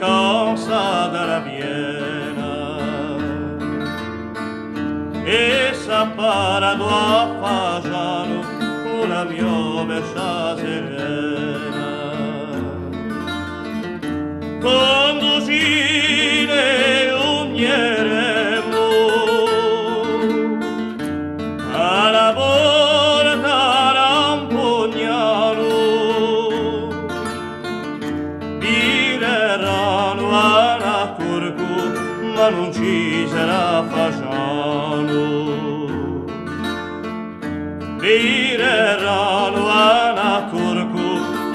cansa dalla piena e s'apparano a Fagiano una mia bescia serena. Quando si ne unieremo alla porta Rampognano, diranno alla Turco ma non ci sarà Fagiano. Diranno alla Turco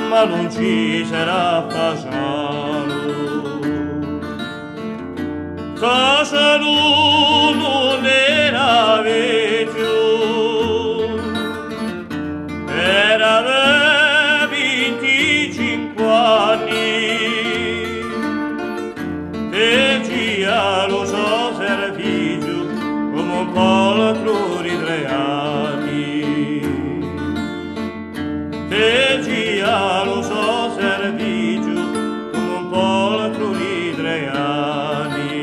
ma non ci sarà Fagiano. Fagiano non era vecchio, era 25 anni, e già lo so servigio come un poltro di 3 anni, e già lo so servigio come un poltro di 3 anni.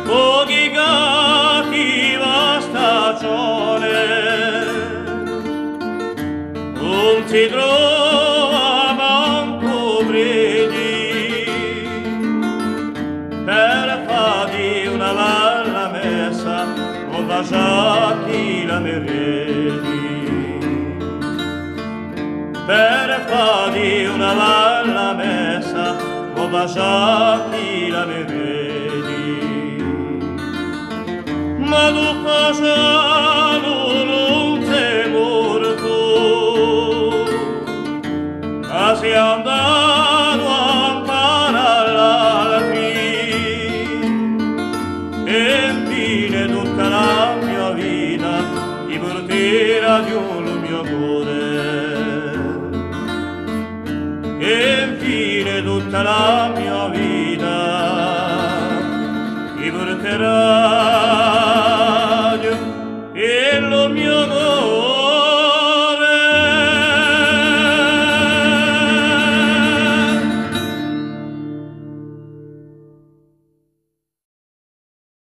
Pochi gatti va stagione, non si trova manco preti per farti una bella messa o baciarti la meredi, per farti una bella messa o baciarti la meredi. Ma tu Fagiano non sei morto, ma sei andato a imparare all'altri, e infine tutta la mia vita ti porterà giù il mio cuore, e infine tutta la mia vita ti porterà